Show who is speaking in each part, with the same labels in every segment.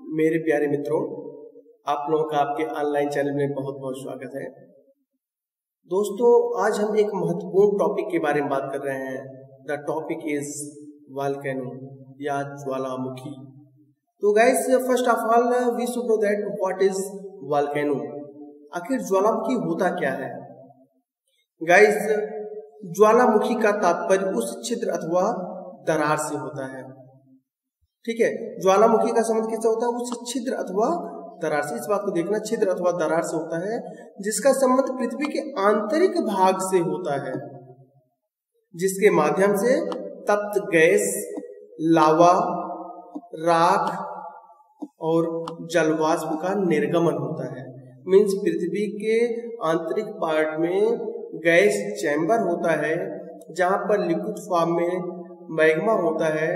Speaker 1: मेरे प्यारे मित्रों, आप लोगों का आपके ऑनलाइन चैनल में बहुत बहुत स्वागत है। दोस्तों, आज हम एक महत्वपूर्ण टॉपिक के बारे में बात कर रहे हैं। द टॉपिक इज वोल्केनो या ज्वालामुखी। तो guys, first of all we should know that what is volcano. आखिर ज्वालामुखी होता क्या है? गाइस, ज्वालामुखी का तात्पर्य उस छिद्र अथवा दरार से होता है। ठीक है, ज्वालामुखी का संबंध किससे होता है? उस छिद्र अथवा दरार से। इस बात को देखना, छिद्र अथवा दरार से होता है जिसका संबंध पृथ्वी के आंतरिक भाग से होता है, जिसके माध्यम से तप्त गैस, लावा, राख और जलवाष्प का निर्गमन होता है। मीन्स पृथ्वी के आंतरिक पार्ट में गैस चैम्बर होता है जहां पर लिक्विड फॉर्म में मैग्मा होता है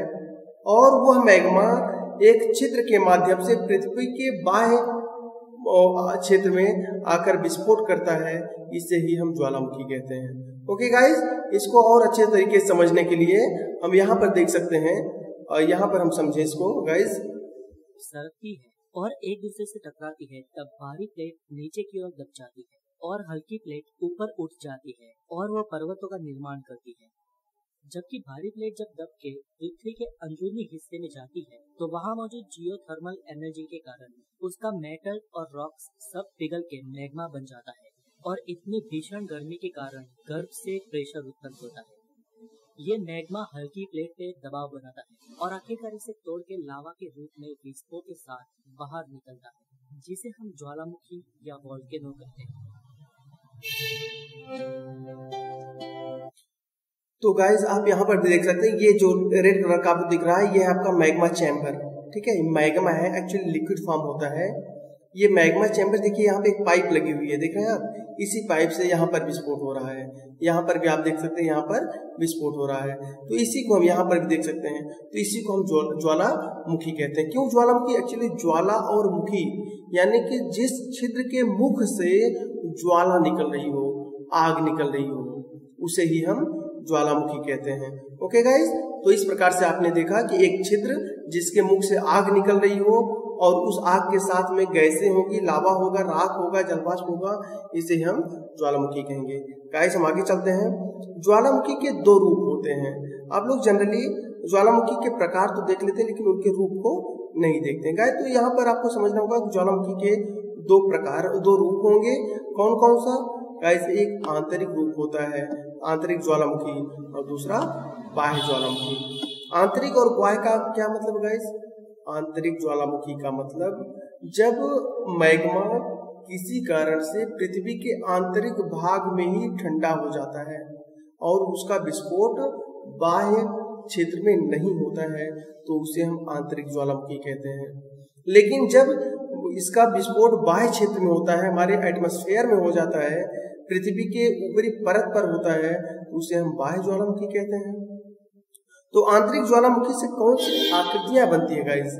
Speaker 1: और वह मैग्मा एक छिद्र के माध्यम से पृथ्वी के बाह्य क्षेत्र में आकर विस्फोट करता है। इसे ही हम ज्वालामुखी कहते हैं। ओके गाइस, इसको और अच्छे तरीके से समझने के लिए हम यहाँ पर देख सकते हैं और यहाँ पर हम समझे इसको गाइस।
Speaker 2: सरकती है और एक दूसरे से टकराती है, तब भारी प्लेट नीचे की ओर दब जाती है और हल्की प्लेट ऊपर उठ जाती है और वह पर्वतों का निर्माण करती है। जबकि भारी प्लेट जब दब के पृथ्वी के अंदरूनी हिस्से में जाती है तो वहां मौजूद जियोथर्मल एनर्जी के कारण उसका मेटल और रॉक्स सब पिघल के मैग्मा बन जाता है और इतनी भीषण गर्मी के कारण गर्भ से प्रेशर उत्पन्न होता है। ये मैग्मा हल्की प्लेट पे दबाव बनाता है और आखिरकार इसे तोड़ के लावा के रूप में विस्फोट के साथ बाहर निकलता है, जिसे हम ज्वालामुखी या वोल्केनो कहते हैं।
Speaker 1: तो गाइज, आप यहाँ पर देख सकते हैं, ये जो रेड कलर का आपको दिख रहा है ये है आपका मैग्मा चैम्बर। ठीक है, मैग्मा है, एक्चुअली लिक्विड फॉर्म होता है ये मैग्मा चैम्बर। देखिए यहाँ पे एक पाइप लगी हुई है, देख रहे हैं आप? इसी पाइप से यहाँ पर विस्फोट हो रहा है। यहाँ पर भी आप देख सकते हैं, यहाँ पर विस्फोट हो रहा है। तो इसी को हम यहाँ पर भी देख सकते हैं। तो इसी को हम ज्वालामुखी कहते हैं। क्यों ज्वालामुखी? एक्चुअली ज्वाला और मुखी यानी कि जिस छिद्र के मुख से ज्वाला निकल रही हो, आग निकल रही हो, उसे ही हम ज्वालामुखी कहते हैं। ओके गाइस, तो इस प्रकार से आपने देखा कि एक छिद्र जिसके मुख से आग निकल रही हो और उस आग के साथ में गैसें होगी, लावा होगा, राख होगा, जलवाष्प होगा, इसे हम ज्वालामुखी कहेंगे। गाइस, हम आगे चलते हैं। ज्वालामुखी के दो रूप होते हैं। आप लोग जनरली ज्वालामुखी के प्रकार तो देख लेते हैं लेकिन उनके रूप को नहीं देखते। गाइस, तो यहाँ पर आपको समझना होगा कि ज्वालामुखी के दो रूप होंगे। कौन कौन सा? गाइस, एक आंतरिक रूप होता है, आंतरिक ज्वालामुखी, और दूसरा बाह्य ज्वालामुखी। आंतरिक और बाह्य का क्या मतलब गाइस? आंतरिक ज्वालामुखी का मतलब जब मैग्मा किसी कारण से पृथ्वी के आंतरिक भाग में ही ठंडा हो जाता है और उसका विस्फोट बाह्य क्षेत्र में नहीं होता है, तो उसे हम आंतरिक ज्वालामुखी कहते हैं। लेकिन जब इसका विस्फोट बाह्य क्षेत्र में होता है, हमारे एटमॉस्फेयर में हो जाता है, पृथ्वी के ऊपरी परत पर होता है, उसे हम बाह्य ज्वालामुखी कहते हैं। तो आंतरिक ज्वालामुखी से कौन सी आकृतियां बनती है गाइस?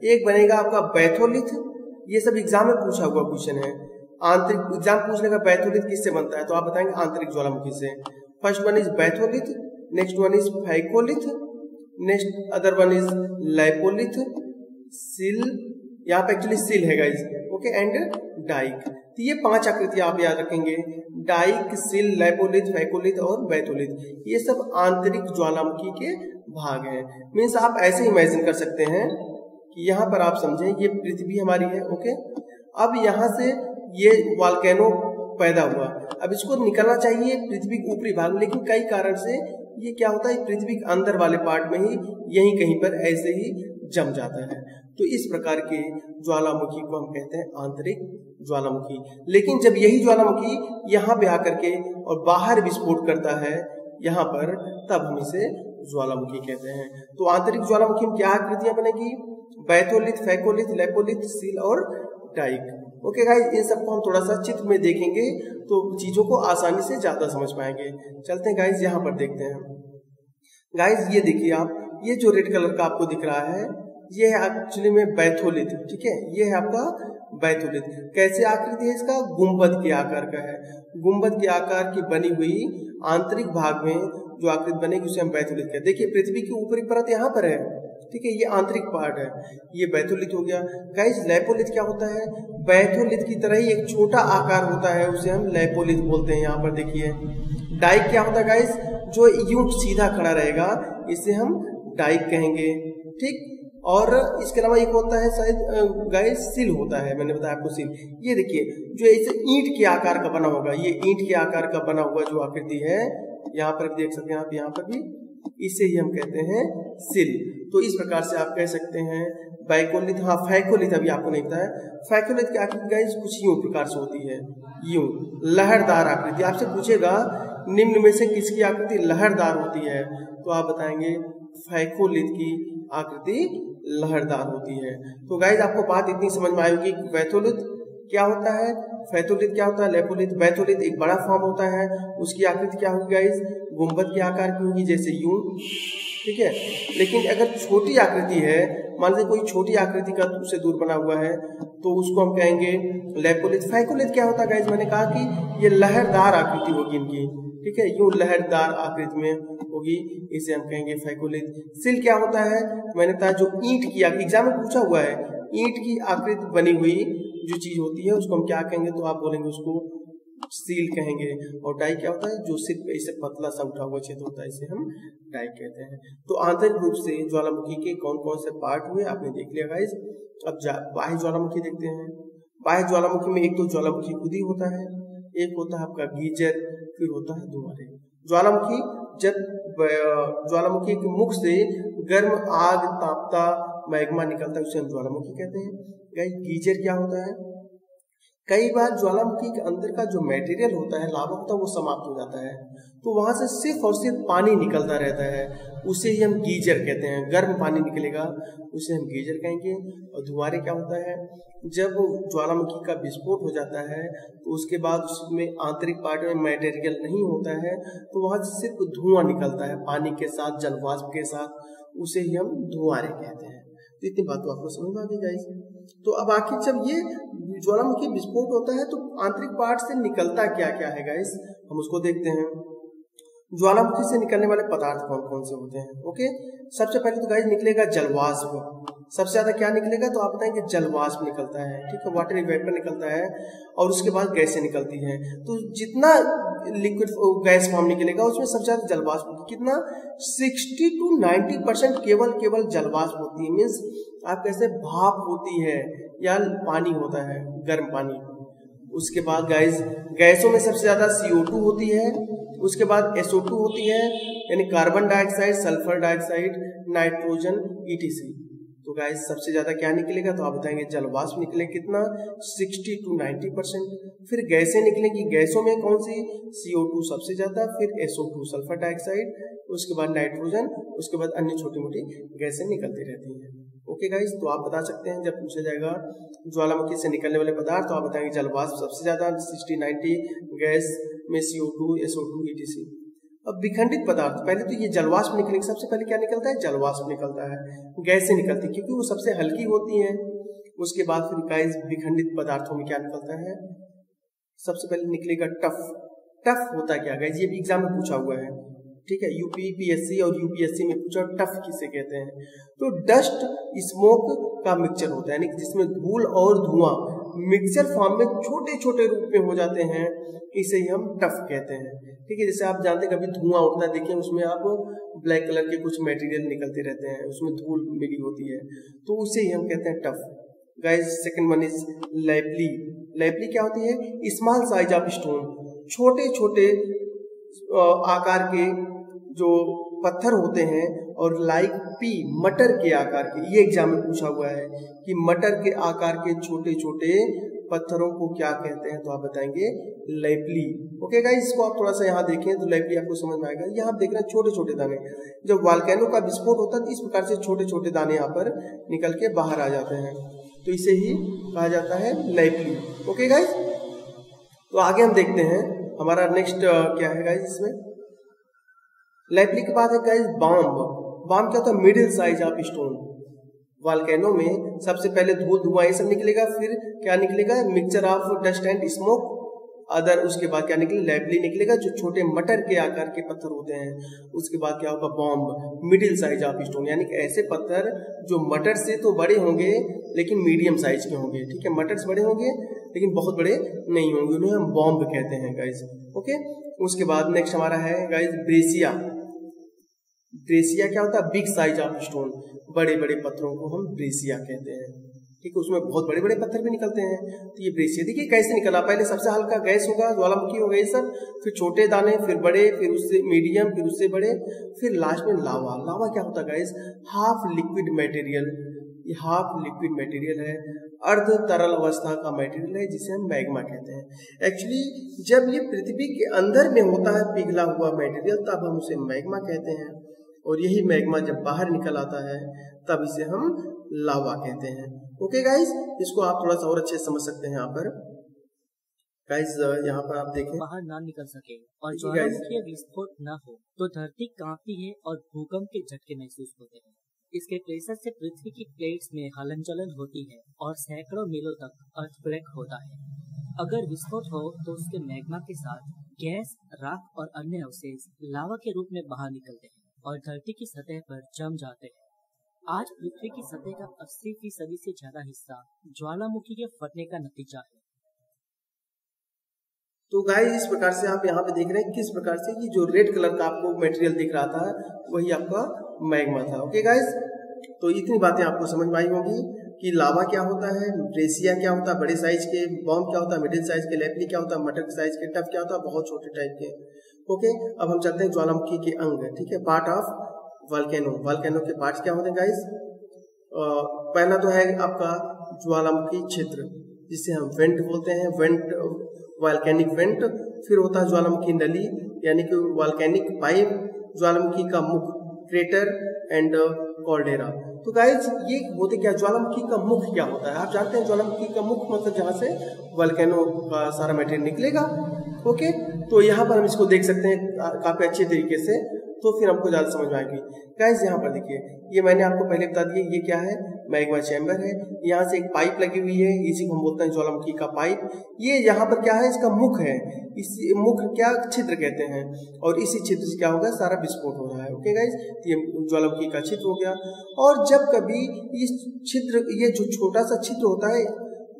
Speaker 1: एक बनेगा आपका बैथोलिथ। ये सब एग्जाम में पूछा हुआ क्वेश्चन है। आंतरिक एग्जाम पूछने का बैथोलिथ किससे बनता है? तो आप बताएंगे आंतरिक ज्वालामुखी से। First one is batholith, next one is phacolith, next other one is lopolith, सिल, यहाँ पे एक्चुअली सिल है गाइस, ओके, एंड डाइक। तो ये 5 आकृतियां आप याद रखेंगे, डाइक, सिल, लैपोलिथ, फैकोलिथ और बैथोलिथ। ये सब आंतरिक ज्वालामुखी के भाग हैं। मीन्स आप ऐसे इमेजिन कर सकते हैं कि यहाँ पर आप समझें ये पृथ्वी हमारी है, ओके। अब यहाँ से ये वोल्केनो पैदा हुआ, अब इसको निकलना चाहिए पृथ्वी के ऊपरी भाग में, लेकिन कई कारण से ये क्या होता है, पृथ्वी के अंदर वाले पार्ट में ही यहीं कहीं पर ऐसे ही जम जाता है। तो इस प्रकार के ज्वालामुखी को हम कहते हैं आंतरिक ज्वालामुखी। लेकिन जब यही ज्वालामुखी यहाँ पे आकर के और बाहर विस्फोट करता है यहाँ पर, तब हम इसे ज्वालामुखी कहते हैं। तो आंतरिक ज्वालामुखी में क्या आकृतियां बनेगी? बैथोलिथ, फैकोलिथ, लैपोलिथ, सील और डाइक। ओके गाइस, इन सबको हम थोड़ा सा चित्र में देखेंगे तो चीजों को आसानी से ज्यादा समझ पाएंगे। चलते हैं गाइस, यहाँ पर देखते हैं। गाइस, ये देखिए आप, ये जो रेड कलर का आपको दिख रहा है ये है एक्चुअली में बैथोलिथ। ठीक है, ये है आपका बैथोलिथ। कैसे आकृति है इसका? गुंबद के आकार का है। गुंबद के आकार की बनी हुई आंतरिक भाग में जो आकृति बनेगी उसे हम बैथोलिथ कहते हैं। देखिए पृथ्वी की ऊपरी परत यहाँ पर है ठीक है, ये आंतरिक पार्ट है। ये बैथोलिथ हो गया। गाइस लैपोलिथ क्या होता है? बैथोलिथ की तरह ही एक छोटा आकार होता है, उसे हम लैपोलिथ बोलते हैं। यहाँ पर देखिए डाइक क्या होता है गाइस? जो यूं सीधा खड़ा रहेगा इसे हम डाइक कहेंगे, ठीक। और इसके अलावा एक होता है शायद गाइस सिल होता है, मैंने बताया आपको सिल। ये देखिए जो ऐसे ईंट के आकार का बना होगा, ये ईंट के आकार का बना हुआ जो आकृति है, यहाँ पर देख सकते हैं आप, यहाँ पर भी, इसे ही हम कहते हैं सिल। तो इस प्रकार से आप कह सकते हैं बैकोलिथ। हाँ फैकोलिथ अभी आपको नहीं बताया। फैकोलिथ की आकृति गाइस कुछ यूं प्रकार से होती है, यूं लहरदार आकृति। आपसे पूछेगा निम्न में से किसकी आकृति लहरदार होती है, तो आप बताएंगे फैकोलिथ की आकृति लहरदार होती है। तो गाइस आपको बात इतनी समझ में आई होगी कि बैथोलिथ क्या होता है, फैथोलिथ क्या होता है, लैपोलिथ। बैथोलिथ एक बड़ा फॉर्म होता है, उसकी आकृति क्या होगी गाइस? गुंबद के आकार की होगी, जैसे यूं, ठीक है। लेकिन अगर छोटी आकृति है, मान लीजिए कोई छोटी आकृति का उससे दूर बना हुआ है, तो उसको हम कहेंगे लैपोलिथ। फैकोलिथ क्या होता है गाइस? मैंने कहा कि ये लहरदार आकृति होगी इनकी, ठीक है, यूं लहरदार आकृति में होगी, इसे हम कहेंगे फैकोलिथ। सिल क्या होता है? मैंने कहा जो ईंट की, एग्जाम में पूछा हुआ है, ईंट की आकृति बनी हुई जो चीज होती है उसको हम क्या कहेंगे? तो आप बोलेंगे उसको सील कहेंगे। और डाई क्या होता है? जो सिर्फ ऐसे पतला सा उठा हुआ क्षेत्र होता है, इसे हम डाई कहते हैं। तो आंतरिक रूप से ज्वालामुखी के कौन कौन से पार्ट हुए आपने देख लिया गाइस। अब बाह्य ज्वालामुखी देखते हैं। बाह्य ज्वालामुखी में एक तो ज्वालामुखी खुद ही होता है, एक होता है आपका गीजर, फिर होता है धुआं। ज्वालामुखी, जब ज्वालामुखी के मुख से गर्म आग तापता मैग्मा निकलता है, उसे हम ज्वालामुखी कहते हैं। गाइस गीजर क्या होता है? कई बार ज्वालामुखी के अंदर का जो मटेरियल होता है, लावा होता है, वो समाप्त हो जाता है, तो वहां से सिर्फ और सिर्फ पानी निकलता रहता है, उसे ही हम गीजर कहते हैं। गर्म पानी निकलेगा उसे हम गीजर कहेंगे। और धुआरे क्या होता है? जब ज्वालामुखी का विस्फोट हो जाता है तो उसके बाद उसमें आंतरिक पार्ट में मटेरियल नहीं होता है, तो वहां से सिर्फ धुआं निकलता है पानी के साथ, जलवाष्प के साथ, उसे ही हम धुआरे कहते हैं। तो इतनी बात तो आपको समझ में आ गई गाइस। तो अब आखिर जब ये ज्वालामुखी विस्फोट होता है तो आंतरिक पार्ट से निकलता क्या क्या है गाइस, हम उसको देखते हैं। ज्वालामुखी से निकलने वाले पदार्थ कौन कौन से होते हैं? ओके, सबसे पहले तो गाइस निकलेगा जलवाष्प। सबसे ज्यादा क्या निकलेगा? तो आप बताएंगे जलवाष्प निकलता है, ठीक है, वाटर वेपर निकलता है। और उसके बाद गैसें निकलती हैं। तो जितना लिक्विड गैस फॉर्म निकलेगा उसमें सबसे ज्यादा जलवाष्प, कितना 60 to 90% केवल जलवाष्प होती है। मीन्स आप कैसे भाप होती है या पानी होता है, गर्म पानी। उसके बाद गाइस गैसों में सबसे ज्यादा CO2 होती है, उसके बाद SO2 होती है, यानी carbon dioxide, sulphur dioxide, nitrogen, ETC। तो गाइस सबसे ज्यादा क्या निकलेगा? तो आप बताएंगे जलवाष्प निकले, कितना 60 to 90%। फिर गैसें निकलेंगी, गैसों में कौन सी? CO2 सबसे ज्यादा, फिर SO2 सल्फर डाइऑक्साइड, उसके बाद नाइट्रोजन, उसके बाद अन्य छोटी मोटी गैसें निकलती रहती हैं। ओके गाइस, तो आप बता सकते हैं जब पूछा जाएगा ज्वालामुखी से निकलने वाले पदार्थ, तो आप बताएंगे जलवाष्प सबसे ज्यादा 60-90, गैस में CO2, SO2, ETC। अब विखंडित पदार्थ, पहले तो ये जलवाष्प निकलेंगे, सबसे पहले क्या निकलता है? जलवाष्प निकलता है, गैसें निकलती है क्योंकि वो सबसे हल्की होती हैं। उसके बाद फिर गाइस विखंडित पदार्थों में क्या निकलता है? सबसे पहले निकलेगा टफ। टफ होता क्या गाइस? ये भी एग्जाम में पूछा हुआ है, ठीक है, UPPSC और UPSC में पूछा टफ किसे कहते हैं? तो डस्ट स्मोक का मिक्सचर होता है, यानी जिसमें धूल और धुआं मिक्सचर फॉर्म में छोटे छोटे रूप में हो जाते हैं, इसे ही हम टफ कहते हैं, ठीक है। जैसे आप जानते हैं कभी धुआं उठता है, देखिए उसमें आप ब्लैक कलर के कुछ मटेरियल निकलते रहते हैं, उसमें धूल मिली होती है, तो उसे ही हम कहते हैं tough. Guys second one is lapilli. Lapilli क्या होती है? स्मॉल साइज ऑफ स्टोन, छोटे छोटे आकार के जो पत्थर होते हैं, और लाइक पी, मटर के आकार के। ये एग्जाम में पूछा हुआ है कि मटर के आकार के छोटे छोटे पत्थरों को क्या कहते हैं? तो आप बताएंगे लैपली। ओके गाइस, इसको आप थोड़ा सा यहाँ देखें तो लैपली आपको समझ में आएगा। यहाँ आप देख रहे हैं छोटे छोटे दाने, जब वोल्केनो का विस्फोट होता है तो इस प्रकार से छोटे छोटे दाने यहाँ पर निकल के बाहर आ जाते हैं, तो इसे ही कहा जाता है लैपली। ओके गाइस, तो आगे हम देखते हैं हमारा नेक्स्ट क्या है गाइस इसमें। लैपली के बाद है गाइस बॉम्ब। बॉम्ब क्या होता है? Middle size of stone. Volcano में सबसे पहले धूल धुआं ये सब निकलेगा, फिर क्या निकलेगा? Mixture of dust and smoke, other उसके बाद क्या निकले, लैवली निकलेगा जो छोटे मटर के आकार के पत्थर होते हैं। उसके बाद क्या होगा, bomb, middle size of stone, यानी कि ऐसे पत्थर जो मटर से तो बड़े होंगे लेकिन मीडियम साइज के होंगे, ठीक है, मटर से बड़े होंगे लेकिन बहुत बड़े नहीं होंगे, उन्हें हम बॉम्ब कहते हैं गाइज। ओके, उसके बाद नेक्स्ट हमारा है गाइज ब्रेसिया। ब्रेसिया क्या होता है, बिग साइज ऑफ स्टोन, बड़े बड़े पत्थरों को हम ब्रेसिया कहते हैं, ठीक है, उसमें बहुत बड़े बड़े पत्थर भी निकलते हैं। तो ये ब्रेसिया देखिए कैसे निकला, पहले सबसे हल्का गैस होगा, ज्वालामुखी होगा ये सब, फिर छोटे दाने, फिर बड़े, फिर उससे मीडियम, फिर उससे बड़े, फिर लास्ट में लावा। लावा क्या होता है गाइस, हाफ लिक्विड मटेरियल, ये हाफ लिक्विड मटेरियल है, अर्ध तरल अवस्था का मटेरियल है जिसे हम मैग्मा कहते हैं। एक्चुअली जब ये पृथ्वी के अंदर में होता है पिघला हुआ मटेरियल तब हम उसे मैग्मा कहते हैं, और यही मैग्मा जब बाहर निकल आता है तब इसे हम लावा कहते हैं। ओके गाइस, इसको आप थोड़ा सा और अच्छे से समझ सकते हैं। यहाँ पर गाइस यहाँ पर आप देखें,
Speaker 2: बाहर ना निकल सके और ज्वालामुखी विस्फोट न हो तो धरती कांपती है और भूकंप के झटके महसूस होते हैं। इसके प्रेशर से पृथ्वी की प्लेट्स में हलन चलन होती है और सैकड़ों मीलों तक अर्थक्वेक होता है। अगर विस्फोट हो तो उसके मैग्मा के साथ गैस, राख और अन्य अवशेष लावा के रूप में बाहर निकलते हैं और धरती की सतह पर जम जाते हैं। आज पृथ्वी की सतह का 80% से ज्यादा हिस्सा ज्वालामुखी के फटने का नतीजा है।
Speaker 1: तो गाइस इस प्रकार से आप यहाँ पे देख रहे हैं किस प्रकार से ये जो रेड कलर का आपको मटेरियल दिख रहा था वही आपका मैग्मा था। ओके गाइस, तो इतनी बातें आपको समझ में आई होंगी कि लावा क्या होता है, ब्रेसिया क्या होता है बड़े साइज के, बॉम्ब क्या होता है मिडिल साइज के, लैवली क्या होता है मटर के साइज के, टफ क्या होता है बहुत छोटे टाइप के। ओके, अब हम चलते हैं ज्वालामुखी के अंग, ठीक है, पार्ट ऑफ वॉल्केनो। वॉल्केनो के पार्ट्स क्या होते हैं गाइस, पहला तो है आपका ज्वालामुखी छिद्र जिसे हम वेंट बोलते हैं, वेंट, वॉल्केनिक वेंट। फिर होता है ज्वालामुखी नली यानी कि वॉल्केनिक पाइप, ज्वालामुखी का मुख, क्रेटर एंड कॉल्डेरा। तो गाइज ये बोलते क्या, ज्वालामुखी का मुख क्या होता है, आप जानते हैं ज्वालामुखी का मुख मतलब जहाँ से वॉल्केनो का सारा मटेरियल निकलेगा। ओके, तो यहाँ पर हम इसको देख सकते हैं काफी अच्छे तरीके से, तो फिर हमको ज्यादा समझ में आएगी। गाइज यहाँ पर देखिए, ये मैंने आपको पहले बता दिया, ये क्या है, मैग्मा चैम्बर है। यहाँ से एक पाइप लगी हुई है, इसी को हम बोलते हैं ज्वालामुखी का पाइप। ये यहाँ पर क्या है, इसका मुख है, इस मुख क्या छिद्र कहते हैं, और इसी छिद्र से क्या होगा, सारा विस्फोट हो रहा है। ओके गाइज, ये ज्वालामुखी का छिद्र हो गया। और जब कभी इस छिद्र, ये जो छोटा सा छिद्र होता है,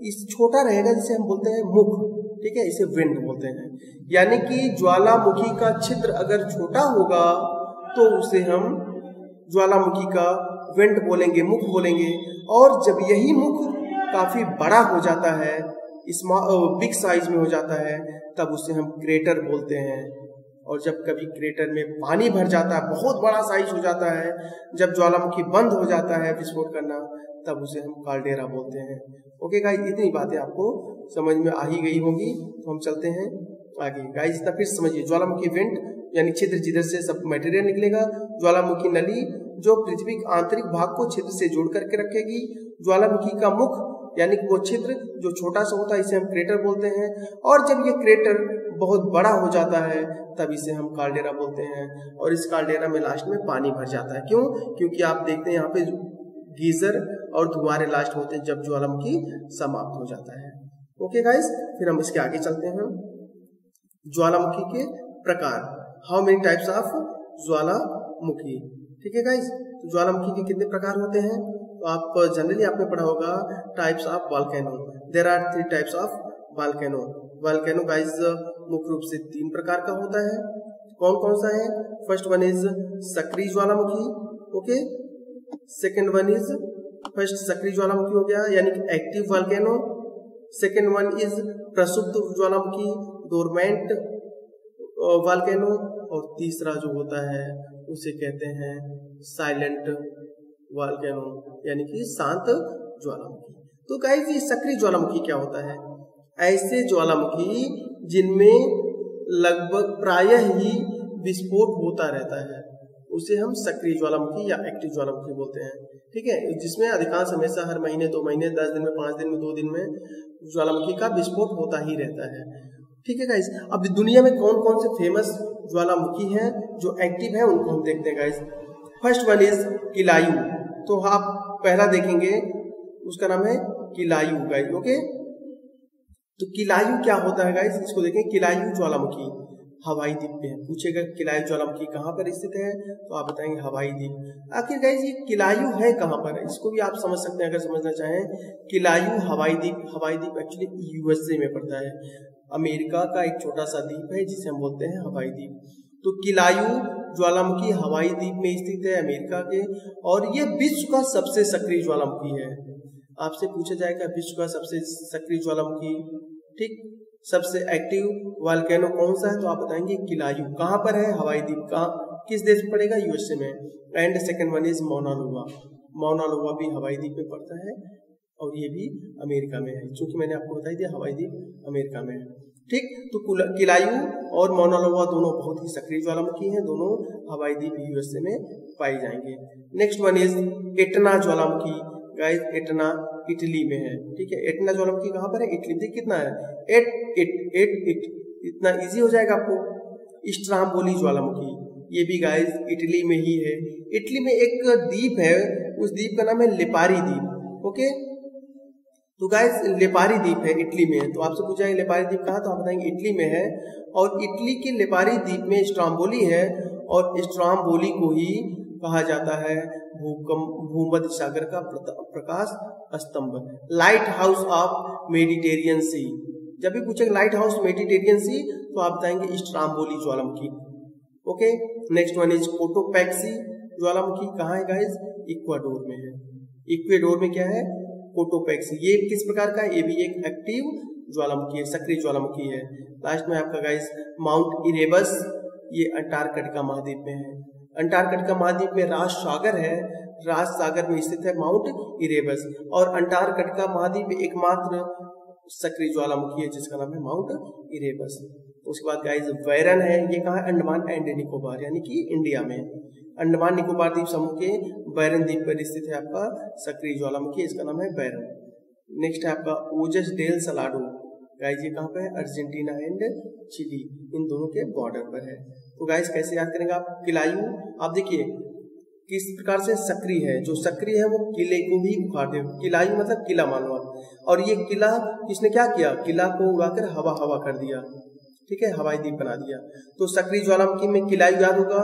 Speaker 1: इस छोटा रहेगा जिसे हम बोलते हैं मुख, ठीक है, इसे विंड बोलते हैं। यानी कि ज्वालामुखी का छिद्र अगर छोटा होगा तो उसे हम ज्वालामुखी का वेंट बोलेंगे, मुख बोलेंगे। और जब यही मुख काफी बड़ा हो जाता है, बिग साइज में हो जाता है, तब उसे हम क्रेटर बोलते हैं। और जब कभी क्रेटर में पानी भर जाता है, बहुत बड़ा साइज हो जाता है, जब ज्वालामुखी बंद हो जाता है विस्फोट करना, तब उसे हम काल्डेरा बोलते हैं। ओके गाइस, इतनी बातें आपको समझ में आ ही गई होंगी, तो हम चलते हैं आगे। गाइस इतना फिर समझिए, ज्वालामुखी वेंट यानी छिद्र जिधर से सब मटेरियल निकलेगा, ज्वालामुखी नली जो पृथ्वी के आंतरिक भाग को छिद्र से जोड़ करके रखेगी, ज्वालामुखी का मुख यानी कि वो छिद्र जो छोटा सा होता है इसे हम क्रेटर बोलते हैं। और जब ये क्रेटर बहुत बड़ा हो जाता है तब इसे हम काल्डेरा बोलते हैं। और इस काल्डेरा में लास्ट में पानी भर जाता है। क्यों? क्योंकि आप देखते हैं यहाँ पे गीजर और धुआरे लास्ट होते हैं जब ज्वालामुखी समाप्त हो जाता है। ओके गाइस, फिर हम इसके आगे चलते हैं। ज्वालामुखी के प्रकार, हाउ मेनी टाइप्स ऑफ ज्वालामुखी, ठीक है गाइस। तो ज्वालामुखी के कितने प्रकार होते हैं, तो आप जनरली आपने पढ़ा होगा types of volcano. There are 3 types of volcano. Volcano guys मुख्य रूप से 3 प्रकार का होता है। कौन कौन सा है? फर्स्ट वन इज सक्रिय ज्वालामुखी, okay. Second one is, first सक्रिय ज्वालामुखी हो गया यानी कि active volcano. Second one is प्रसुप्त ज्वालामुखी, डोरमेंट वॉल्केनो। और तीसरा जो होता है उसे कहते हैं साइलेंट वॉल्केनो यानी कि शांत ज्वालामुखी। तो गाइस ये सक्रिय ज्वालामुखी क्या होता है? ऐसे ज्वालामुखी जिनमें लगभग प्रायः ही विस्फोट होता रहता है उसे हम सक्रिय ज्वालामुखी या एक्टिव ज्वालामुखी बोलते हैं, ठीक है। जिसमें अधिकांश हमेशा हर महीने, 2 महीने, 10 दिन में, 5 दिन में, 2 दिन में ज्वालामुखी का विस्फोट होता ही रहता है, ठीक है गाइस। अब दुनिया में कौन कौन से फेमस ज्वालामुखी हैं जो एक्टिव हैं उनको हम देखते हैं गाइस। First one is किलायू। तो आप पहला देखेंगे उसका नाम है किलायू गाइस, ओके। तो किलायु क्या होता है गाइस, इसको देखें। किलायु ज्वालामुखी हवाई द्वीप पे है। पूछेगा किलायु ज्वालामुखी कहाँ पर स्थित है, तो आप बताएंगे हवाई द्वीप। आखिर गाइस ये किलायु है कहाँ पर है, इसको भी आप समझ सकते हैं अगर समझना चाहें। किलायु हवाई द्वीप एक्चुअली यूएसए में पड़ता है। अमेरिका का एक छोटा सा द्वीप है जिसे हम बोलते हैं हवाई द्वीप। तो किलायु ज्वालामुखी हवाई द्वीप में स्थित है अमेरिका के, और ये विश्व का सबसे सक्रिय ज्वालामुखी है। आपसे पूछा जाएगा विश्व का सबसे सक्रिय ज्वालामुखी, ठीक, सबसे एक्टिव वोल्केनो कौन सा है, तो आप बताएंगे किलायु। कहाँ पर है, हवाई द्वीप का, किस देश में पड़ेगा, यूएसए में। एंड सेकंड वन इज मौना लोआ। मौना लोआ भी हवाई द्वीप में पड़ता है और ये भी अमेरिका में है, क्योंकि मैंने आपको बता दिया हवाई द्वीप अमेरिका में है, ठीक। तो किलायु और मौना लोआ दोनों बहुत ही सक्रिय ज्वालामुखी हैं, दोनों हवाई द्वीप यूएसए में पाई जाएंगे। Next one is Etna Jwalamukhi. Guys Etna Italy में है, ठीक है। एटना ज्वालामुखी कहाँ पर है, इटली। देखिए कितना है, एट इतना इजी हो जाएगा आपको। स्ट्राम्बोली ज्वालामुखी, ये भी गाइस इटली में ही है। इटली में एक द्वीप है, उस द्वीप का नाम है लिपारी द्वीप, ओके। तो गाइस लिपारी द्वीप है इटली में। तो आपसे पूछा है लिपारी द्वीप कहाँ, तो आप बताएंगे इटली में है। और इटली के लिपारी द्वीप में स्ट्राम्बोली है, और स्ट्राम्बोली को ही कहा जाता है भूमध्य सागर का प्रकाश स्तंभ, लाइट हाउस ऑफ मेडिटेरियन सी। जब भी पूछेगा लाइट हाउस मेडिटेरियन सी, तो आप बताएंगे Stromboli Jwalamukhi, okay. Next one is Cotopaxi ज्वालामुखी। कहाँ है गाइस, इक्वाडोर में है। इक्वाडोर में क्या है, कोटोपैक्सी। ये किस प्रकार का है, ये भी एक एक्टिव ज्वालामुखी है, सक्रिय ज्वालामुखी है। लास्ट में आपका गाइस माउंट इरेबस, ये अंटार्कटिका महाद्वीप में है। अंटार्कटिका महाद्वीप में राज सागर है, राज सागर में स्थित है माउंट इरेबस। और अंटार्कटिका महाद्वीप में एकमात्र सक्रिय ज्वालामुखी है जिसका नाम है माउंट इरेबस। उसके बाद गाइस बैरन है, ये कहाँ है, अंडमान एंड निकोबार यानी कि इंडिया में। अंडमान निकोबार द्वीप समूह के बैरन द्वीप पर स्थित है आपका सक्रिय ज्वालामुखी, इसका नाम है बैरन। नेक्स्ट है आपका ओजस डेल सलाडो। गाइस ये कहाँ पे है, अर्जेंटीना एंड चिली, इन दोनों के बॉर्डर पर है। तो गाइस कैसे याद करेंगे आप, किलायु आप देखिए किस प्रकार से सक्रिय है, जो सक्रिय है वो किले को भी उखाड़ दे। किलायु मतलब किला मान लो आप, और ये किला किसने क्या किया, किला को उड़ाकर हवा कर दिया, ठीक है, हवाई द्वीप बना दिया। तो सक्रिय ज्वालामुखी में किलायु याद होगा,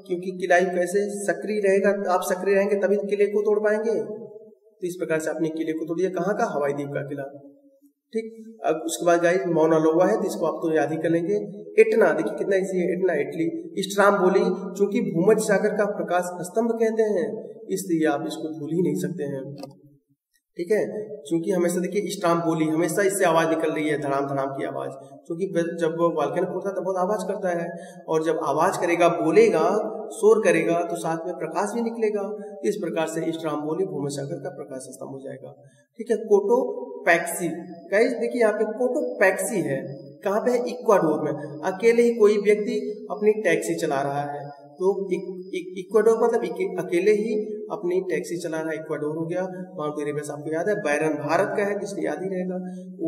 Speaker 1: क्योंकि किलायु कैसे सक्रिय रहेगा, आप सक्रिय रहेंगे तभी किले को तोड़ पाएंगे। तो इस प्रकार से आपने किले को तोड़ दिया, कहाँ का, हवाई द्वीप का किला, ठीक। अब उसके बाद गाइस मौना लोआ है, तो इसको आप तो याद ही कर लेंगे। एटना देखिए कितना इजी है, एटना इटली। स्ट्राम्बोली चूंकि भूमध्य सागर का प्रकाश स्तंभ कहते हैं, इसलिए आप इसको भूल ही नहीं सकते हैं, ठीक है। क्योंकि हमेशा देखिए स्ट्राम्बोली, हमेशा इससे आवाज निकल रही है, धड़ाम धड़ाम की आवाज, क्योंकि जब वोल्केनो फूटता है तो बहुत आवाज करता है, और जब आवाज करेगा, बोलेगा, शोर करेगा, तो साथ में प्रकाश भी निकलेगा। इस प्रकार से स्ट्राम्बोली भूमध्य सागर का प्रकाश स्तंभ हो जाएगा, ठीक है। कोटोपैक्सी, गाइस देखिए यहाँ पे कोटोपैक्सी है, कहाँ पे है, इक्वाडोर में। अकेले ही कोई व्यक्ति अपनी टैक्सी चला रहा है, तो इक्वाडोर मतलब अकेले ही अपनी टैक्सी चला रहा है, इक्वाडोर हो गया। माउंट इरेबस आपको याद है, बैरन भारत का है, इसलिए याद ही रहेगा।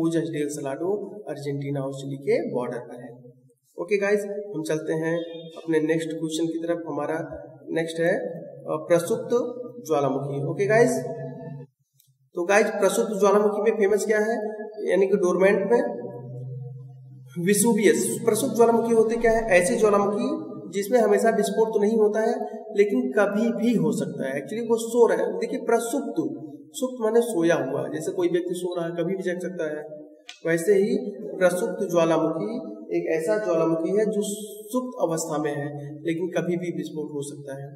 Speaker 1: ओजस डेल सलाडो अर्जेंटीना और चिली के बॉर्डर पर है। ओके गाइस, हम चलते हैं अपने नेक्स्ट क्वेश्चन की तरफ। हमारा नेक्स्ट है प्रसुप्त ज्वालामुखी। ओके गाइस, तो गाइस प्रसुप्त ज्वालामुखी में फेमस क्या है, यानी कि डोरमेंट में विसुवियस। प्रसुप्त ज्वालामुखी होते क्या है, ऐसी ज्वालामुखी जिसमें हमेशा विस्फोट तो नहीं होता है, लेकिन कभी भी हो सकता है। एक्चुअली वो सो रहा है, देखिए प्रसुप्त, सुप्त माने सोया हुआ, जैसे कोई व्यक्ति सो रहा है कभी भी जग सकता है, वैसे ही प्रसुप्त ज्वालामुखी एक ऐसा ज्वालामुखी है जो सुप्त अवस्था में है, लेकिन कभी भी विस्फोट हो सकता है।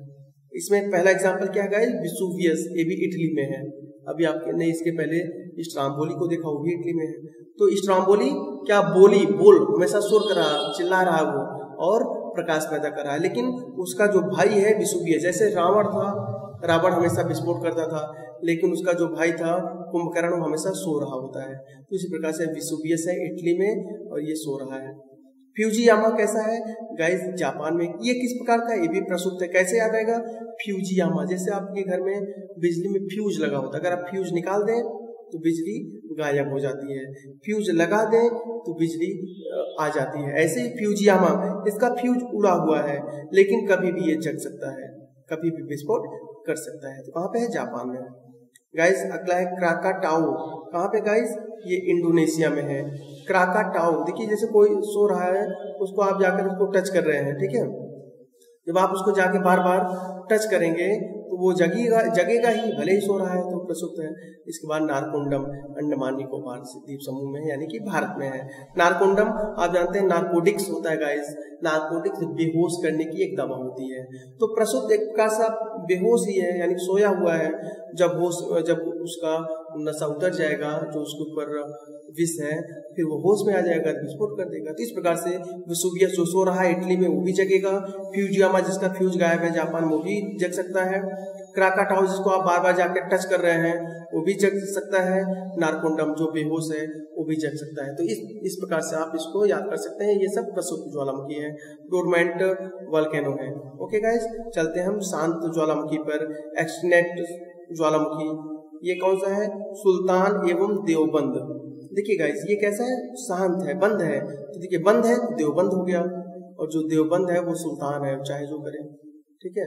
Speaker 1: इसमें पहला एग्जाम्पल क्या है, विसुवियस, ये भी इटली में है। अभी आपने इसके पहले स्ट्राम्बोली को देखा, वो भी इटली में है। तो स्ट्राम्बोली क्या, बोल हमेशा शोर कर रहा, चिल्ला रहा वो, और प्रकाश पैदा कर रहा है। लेकिन उसका जो भाई है विसुवियस, जैसे रावण था, रावण हमेशा विस्फोट करता था, लेकिन उसका जो भाई था कुंभकर्ण, वो हमेशा सो रहा होता है। तो इसी प्रकार से विसुवियस है इटली में, और ये सो रहा है। फ्यूजियामा कैसा है गाइस, जापान में। ये किस प्रकार का है, ये भी प्रसुप्त है। कैसे याद आएगा, फ्यूजियामा, जैसे आपके घर में बिजली में फ्यूज लगा होता है, अगर आप फ्यूज निकाल दें तो बिजली गायब हो जाती है, फ्यूज लगा दें तो बिजली आ जाती है। ऐसे ही फ्यूजियामा, इसका फ्यूज उड़ा हुआ है, लेकिन कभी भी ये जग सकता है, कभी भी विस्फोट कर सकता है। तो कहाँ पे है, जापान में। गाइस अगला है क्राकाटाओ। कहाँ पे गाइस? ये इंडोनेशिया में है क्राकाटाओ। देखिए जैसे कोई सो रहा है, उसको आप जाकर उसको टच कर रहे हैं, ठीक है। जब आप उसको जाके बार बार टच करेंगे तो वो जगेगा ही, भले ही सो रहा है तो प्रसुप्त है। इसके बाद नारकोंडम अंडमान निकोबार द्वीप समूह में, यानी कि भारत में है। नारकोंडम आप जानते हैं नारकोटिक्स होता है गाइस, नारकोटिक्स बेहोश करने की एक दवा होती है। तो प्रसुप्त एक प्रकार से बेहोश ही है, यानी सोया हुआ है। जब उसका नशा उतर जाएगा, जो उसके ऊपर विष है, फिर वो होश में आ जाएगा, विस्फोट कर देगा। तो इस प्रकार से वेसुवियस जो सो रहा है इटली में, वो भी जगेगा। फ्यूजियामा जिसका फ्यूज गायब है जापान, वो भी जग सकता है। क्राकाटाओ जिसको आप बार बार जाकर टच कर रहे हैं, वो भी जग सकता है। नारकोंडम जो बेहोश है, वो भी जग सकता है। तो इस प्रकार से आप इसको याद कर सकते हैं। ये सब प्रसुप्त ज्वालामुखी है, डोरमेंट वोल्केनो है। ओके गाइस, चलते हैं हम शांत ज्वालामुखी पर। एक्सटिंक्ट ज्वालामुखी, ये कौन सा है? सुल्तान एवं देवबंद। देखिए गाइस ये कैसा है? शांत है, बंद है। तो देखिए बंद है तो देवबंद हो गया, और जो देवबंद है वो सुल्तान है, चाहे जो करे, ठीक है।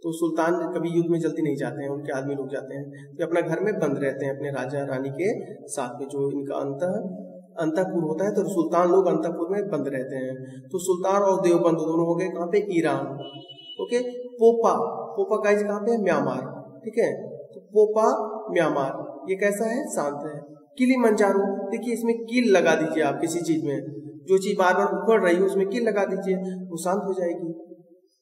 Speaker 1: तो सुल्तान कभी युद्ध में जल्दी नहीं जाते हैं, उनके आदमी लोग जाते हैं, तो अपना घर में बंद रहते हैं अपने राजा रानी के साथ में, जो इनका अंतःपुर होता है। तो सुल्तान लोग अंतःपुर में बंद रहते हैं। तो सुल्तान और देवबंद दोनों हो गए कहाँ पे? ईरान। ओके। पोपा गाइस कहाँ पे? म्यांमार, ठीक है। तो पोपा म्यांमार, ये कैसा है? शांत है। किलिमंजारो, देखिए इसमें कील लगा दीजिए आप किसी चीज में, जो चीज बार बार उखड़ रही है उसमें कील लगा दीजिए, वो शांत हो जाएगी,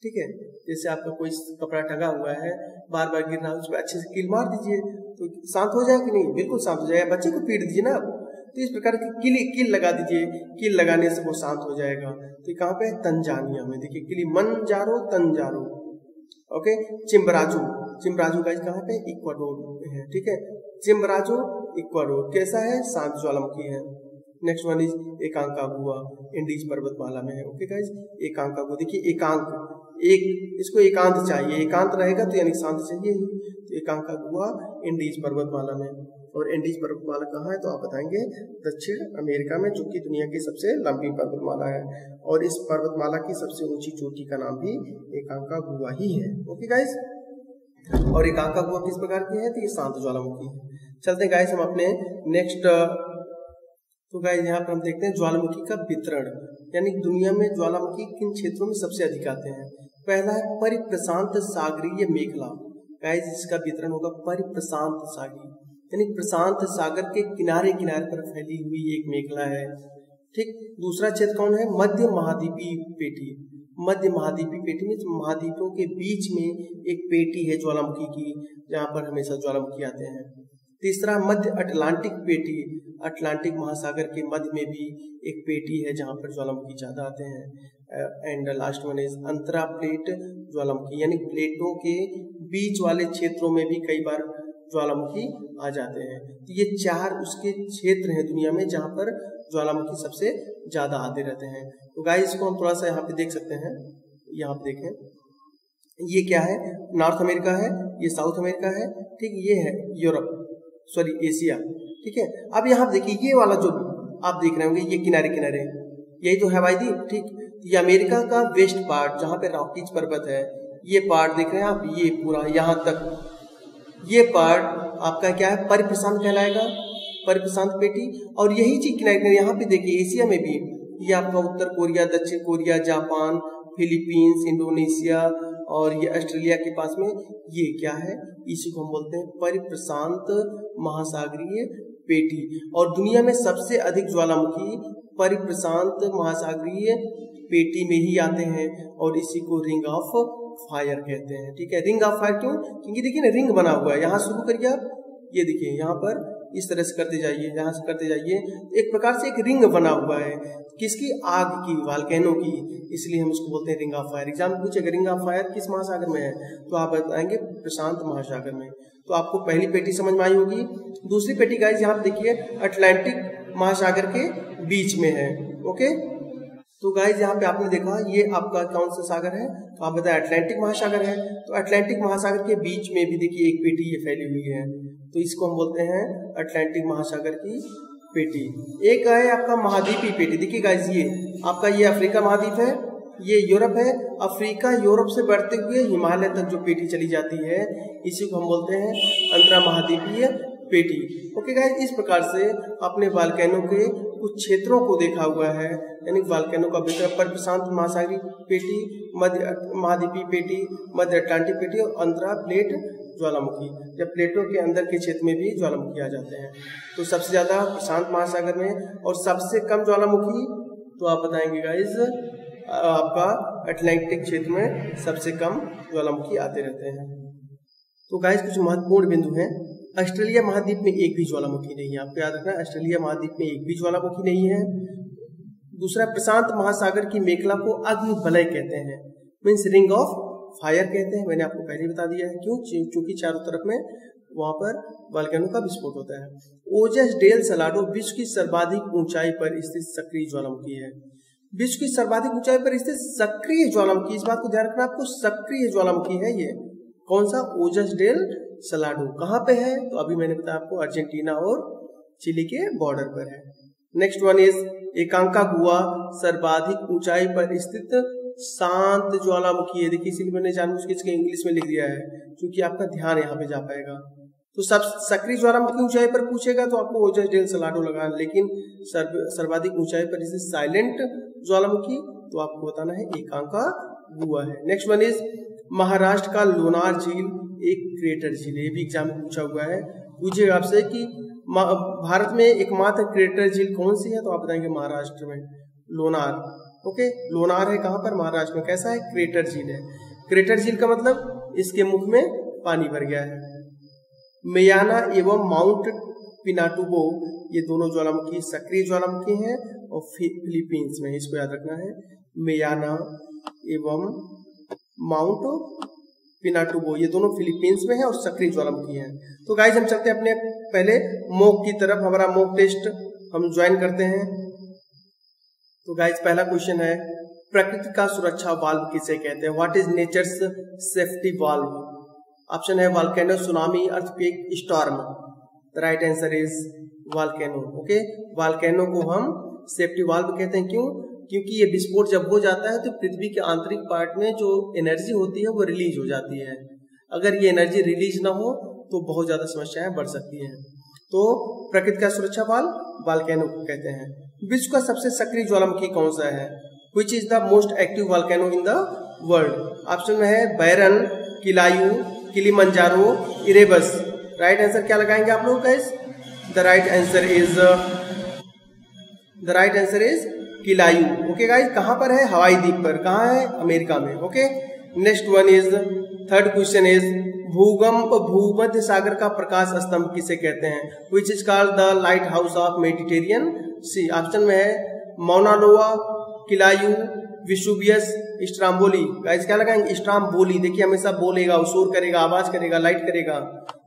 Speaker 1: ठीक है। जैसे आपका कोई कपड़ा टंगा हुआ है, बार बार गिर रहा है, उसमें अच्छे से कील मार दीजिए तो शांत हो जाए कि नहीं? बिल्कुल शांत हो जाएगा। बच्चे को पीट दीजिए ना आप, तो इस प्रकार की कील लगा दीजिए, कील लगाने से वो शांत हो जाएगा। तो कहाँ पे? तंजानिया में। देखिए किलिमंजारो, तंजारो। ओके। चिम्बराजू गाइस कहाँ पे? इक्वाडोर में है, ठीक है। चिम्बराजू इक्वाडोर, कैसा है? शांत ज्वालामुखी है। नेक्स्ट वन इज एकांकागुआ, इंडीज पर्वतमाला में है। ओके गाइस, एकांकागुआ, देखिए इसको एकांत चाहिए, एकांत रहेगा तो यानी शांत चाहिए ही। तो एकांकागुआ इंडीज पर्वतमाला में। और इंडीज पर्वतमाला कहाँ है तो आप बताएंगे? दक्षिण अमेरिका में, जो कि दुनिया की सबसे लंबी पर्वतमाला है। और इस पर्वतमाला की सबसे ऊंची चोटी का नाम भी एकांकागुआ ही है। ओके गाइस, और एकांकागुआ किस प्रकार की है? तो ये शांत ज्वालामुखी है। चलते हैं गाइस हम अपने नेक्स्ट। तो गाइस यहाँ पर हम देखते हैं ज्वालामुखी का वितरण, यानी दुनिया में ज्वालामुखी किन क्षेत्रों में सबसे अधिक आते हैं। पहला है परिप्रशांत सागरीय मेखला। गाइस इसका वितरण होगा परिप्रशांत सागरीय, यानी प्रशांत सागर के किनारे किनारे पर फैली हुई एक मेखला है, ठीक। दूसरा क्षेत्र कौन है? मध्य महाद्वीपीय पेटी। मध्य महाद्वीपीय पेटी में महाद्वीपों के बीच में एक पेटी है ज्वालामुखी की, जहाँ पर हमेशा ज्वालामुखी आते हैं। तीसरा मध्य अटलांटिक पेटी, अटलांटिक महासागर के मध्य में भी एक पेटी है जहाँ पर ज्वालामुखी ज्यादा आते हैं। And last one is Antara plate ज्वालामुखी, यानी प्लेटों के बीच वाले क्षेत्रों में भी कई बार ज्वालामुखी आ जाते हैं। तो ये चार उसके क्षेत्र हैं दुनिया में जहाँ पर ज्वालामुखी सबसे ज्यादा आते रहते हैं। तो गाइस इसको हम थोड़ा सा यहाँ पे देख सकते हैं। यहाँ पे देखें, ये क्या है? नॉर्थ अमेरिका है, ये साउथ अमेरिका है, ठीक। ये है यूरोप, सॉरी एशिया, ठीक है। अब यहाँ देखिए ये वाला जो आप देख रहे होंगे, ये किनारे किनारे, यही तो है वायद्वीप, ठीक। ये अमेरिका का वेस्ट पार्ट जहाँ पे रॉकीज पर्वत है, ये पार्ट देख रहे हैं आप, ये पूरा यहाँ तक ये पार्ट आपका क्या है? परिप्रशांत कहलाएगा, परिप्रशांत पेटी। और यही चीज किनारे यहाँ पे देखिए एशिया में भी, ये आपका उत्तर कोरिया, दक्षिण कोरिया, जापान, फिलीपींस, इंडोनेशिया और ये ऑस्ट्रेलिया के पास में, ये क्या है? इसी को हम बोलते हैं परिप्रशांत महासागरीय पेटी। और दुनिया में सबसे अधिक ज्वालामुखी परिप्रशांत महासागरीय पेटी में ही आते हैं, और इसी को रिंग ऑफ फायर कहते हैं, ठीक है। रिंग ऑफ फायर क्यों? क्योंकि देखिए ना रिंग बना हुआ है, यहाँ शुरू करिए आप, ये देखिए यहाँ पर इस तरह से करते जाइए, यहाँ से करते जाइए, एक प्रकार से एक रिंग बना हुआ है, किसकी? आग की, वोल्केनो की, इसलिए हम इसको बोलते हैं रिंग ऑफ फायर। एग्जाम पूछेगा रिंग ऑफ फायर किस महासागर में है, तो आप बताएंगे प्रशांत महासागर में। तो आपको पहली पेटी समझ में आई होगी। दूसरी पेटी गाइस यहाँ देखिए अटलांटिक महासागर के बीच में है, ओके। तो गाइस यहाँ पे आपने देखा ये आपका कौन सा सागर है, तो आप बताएं अटलांटिक महासागर है। तो अटलांटिक महासागर के बीच में भी देखिए एक पेटी ये फैली हुई है, तो इसको हम बोलते हैं अटलांटिक महासागर की पेटी। एक है आपका महाद्वीपीय पेटी, देखिए गाइस ये आपका ये अफ्रीका महाद्वीप है, ये यूरोप है, अफ्रीका यूरोप से बढ़ते हुए हिमालय तक जो पेटी चली जाती है इसी को हम बोलते हैं अंतरा महाद्वीपीय पेटी। ओके गाइस, इस प्रकार से अपने वॉल्केनो के कुछ क्षेत्रों को देखा हुआ है, यानी वॉल्केनो का वितरण पर प्रशांत महासागरीय पेटी, मध्य महाद्वीपीय पेटी, मध्य अटलांटिक पेटी और अंतरा प्लेट ज्वालामुखी। जब प्लेटों के अंदर के क्षेत्र में भी ज्वालामुखी आ जाते हैं। तो सबसे ज्यादा प्रशांत महासागर में और सबसे कम ज्वालामुखी तो आप बताएंगे गाइस आपका अटलांटिक क्षेत्र में सबसे कम ज्वालामुखी आते रहते हैं। तो गाइस कुछ महत्वपूर्ण बिंदु हैं। ऑस्ट्रेलिया महाद्वीप में एक भी ज्वालामुखी नहीं है, आपको याद रखना है, ऑस्ट्रेलिया महाद्वीप में एक भी ज्वालामुखी नहीं है। दूसरा, प्रशांत महासागर की मेखला को अग्नि वलय कहते हैं, मीन्स रिंग ऑफ फायर कहते हैं। मैंने आपको पहले बता दिया है, क्यों? क्योंकि चारों तरफ में वहां पर वॉल्केनो का विस्फोट होता है। ओजस डेल सलाडो विश्व की सर्वाधिक ऊंचाई पर स्थित सक्रिय ज्वालामुखी है। विश्व की सर्वाधिक ऊंचाई पर स्थित सक्रिय ज्वालामुखी, इस बात को ध्यान रखना आपको, सक्रिय ज्वालामुखी है ये। कौन सा? ओजस डेल सलाडो। कहाँ पे है? तो अभी मैंने बताया आपको, अर्जेंटीना और चिली के बॉर्डर पर है। नेक्स्ट वन इज एकांकागुआ सर्वाधिक ऊंचाई पर स्थित शांत ज्वालामुखी है। देखिए इसीलिए मैंने जानबूझ के इसके इंग्लिश में लिख दिया है, क्योंकि आपका ध्यान यहाँ पे जा पाएगा। तो सब सक्रिय ज्वालामुखी ऊंचाई पर पूछेगा तो आपको ओजस डेल सलाडो लगाना, लेकिन सर्वाधिक ऊंचाई पर जैसे साइलेंट ज्वालामुखी तो आपको बताना है एकांकागुआ है। नेक्स्ट वन इज महाराष्ट्र का लोनार झील एक क्रेटर झील है। ये भी एग्जाम में पूछा हुआ है, पूछेगा आपसे कि भारत में एकमात्र क्रेटर झील कौन सी है, तो आप बताएंगे महाराष्ट्र में लोनार। ओके, लोनार है कहाँ पर? महाराष्ट्र में। कैसा है? क्रेटर झील है। क्रेटर झील का मतलब इसके मुख में पानी भर गया है। मेयाना एवं माउंट पिनाटुबो ये दोनों ज्वालामुखी सक्रिय ज्वालामुखी हैं और फिलीपींस में, इसको याद रखना है। मेयाना एवं माउंट पिनाटुबो ये दोनों फिलीपींस में है और सक्रिय ज्वालामुखी हैं। तो गाइस हम चलते हैं अपने पहले मॉक की तरफ, हमारा मॉक टेस्ट हम ज्वाइन करते हैं। तो गाइस पहला क्वेश्चन है, प्रकृति का सुरक्षा वाल्व किसे कहते हैं? What is nature's safety valve? Option है volcano, tsunami, earthquake, storm. The right answer is volcano. Okay, volcano को हम सेफ्टी वाल्व कहते हैं। क्यों? क्योंकि ये विस्फोट जब हो जाता है तो पृथ्वी के आंतरिक पार्ट में जो एनर्जी होती है वो रिलीज हो जाती है। अगर ये एनर्जी रिलीज ना हो तो बहुत ज्यादा समस्याएं बढ़ सकती हैं। तो प्रकृति का सुरक्षा वाल्व वॉल्केनो को कहते हैं। विश्व का सबसे सक्रिय ज्वालामुखी कौन सा है? Which is the most active volcano in the world? Option में है Barren, Kilauea, Kilimanjaro, Erebus. Right answer क्या लगाएंगे आप लोग guys? The right answer is Kilauea. Okay guys, कहां पर है? हवाई द्वीप पर। कहां है? अमेरिका में। Okay, next one is, third question is, भूकंप भूमध्य सागर का प्रकाश स्तंभ किसे कहते हैं? Which is called the lighthouse of Mediterranean sea. Option में है मौना लोआ, किलायू, विशुवियस, स्ट्राम्बोली। गाइस क्या लगाएंगे? स्ट्राम्बोली। देखिए हमेशा बोलेगा, शोर करेगा, आवाज करेगा, लाइट करेगा,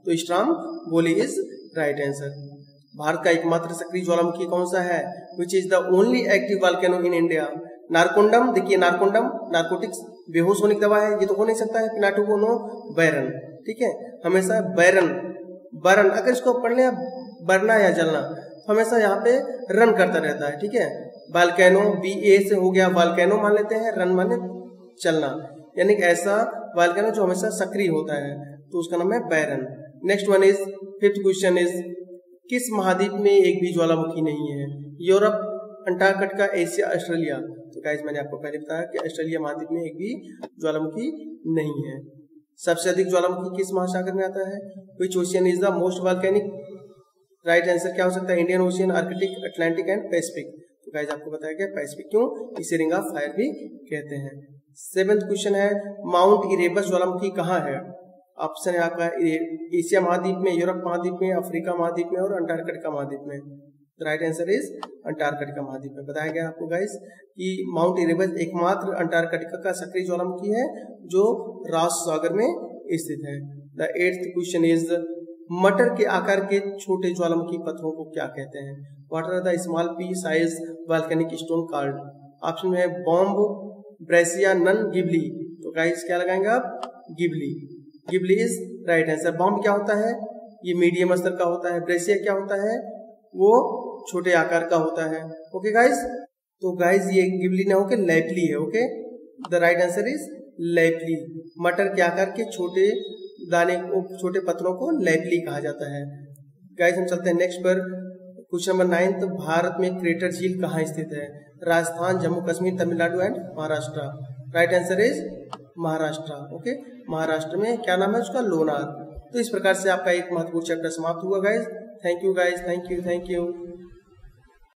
Speaker 1: तो Stromboli is right answer. Bharat का एकमात्र सक्रिय ज्वालामुखी कौन सा है? Which is the only active volcano in India? Narcondam. देखिए नारकोंडम नारकोटिक्स, बेहोश होने की दवा है, ये तो हो नहीं सकता है। पिनाटुबो नो, बैरन। ठीक है, हमेशा बैरन बरन, अगर इसको पढ़ लें बरना या जलना तो हमेशा यहाँ पे रन करता रहता है। ठीक है, वॉल्केनो BA से हो गया वॉल्केनो मान लेते हैं, रन माने चलना, यानी कि ऐसा वॉल्केनो जो हमेशा सक्रिय होता है तो उसका नाम है Barren. Next one is, fifth question is, किस महाद्वीप में एक भी ज्वालामुखी नहीं है? Europe, Antarctica, Asia, Australia. तो गाइस मैंने आपको पहले बताया कि ऑस्ट्रेलिया महाद्वीप में एक भी ज्वालामुखी नहीं है। सबसे अधिक ज्वालामुखी किस महासागर में आता है? Which ocean is the most volcanic? Right answer क्या हो सकता है? Indian Ocean, Arctic, Atlantic and Pacific. तो गाइस आपको बताया गया पैसिफिक। क्यों? इसे रिंग ऑफ फायर भी कहते हैं। सेवेंथ क्वेश्चन है, माउंट इरेबस ज्वालामुखी कहाँ है? ऑप्शन है आपका एशिया महाद्वीप में, यूरोप महाद्वीप में, अफ्रीका महाद्वीप में और अंटार्कटिका महाद्वीप में। राइट आंसर इज अंटार्कटिका महाद्वीप में। बताया गया आपको गाइस कि माउंट इरेबस एकमात्र अंटार्कटिका का सक्रिय ज्वालामुखी है जो रॉस सागर में स्थित है। द एट्थ क्वेश्चन इज, मटर के आकार के छोटे ज्वालामुखी पत्थरों को क्या कहते हैं? What are the small pea size volcanic stone called? Option में है बॉम्ब, ब्रेसिया, नन, गिबली। तो गाइस क्या लगाएंगे आप? गिबली। गिबली इज राइट आंसर। बॉम्ब क्या होता है? ये मीडियम स्तर का होता है। ब्रेसिया क्या होता है? वो छोटे आकार का होता है। ओके गाइस, तो गाइस ये गिबली ना होकर लैपली है। Okay, the right answer is lapilli. मटर के आकार के छोटे दाने को, छोटे पत्तों को लैपली कहा जाता है। गाइस हम चलते हैं नेक्स्ट पर। क्वेश्चन नंबर 9, तो भारत में क्रेटर झील कहाँ स्थित है? Rajasthan, Jammu Kashmir, Tamil Nadu and Maharashtra. Right answer is Maharashtra. Okay, Maharashtra में क्या नाम है उसका? लोनार। तो इस प्रकार से आपका एक महत्वपूर्ण चैप्टर समाप्त हुआ guys. Thank you guys, thank you.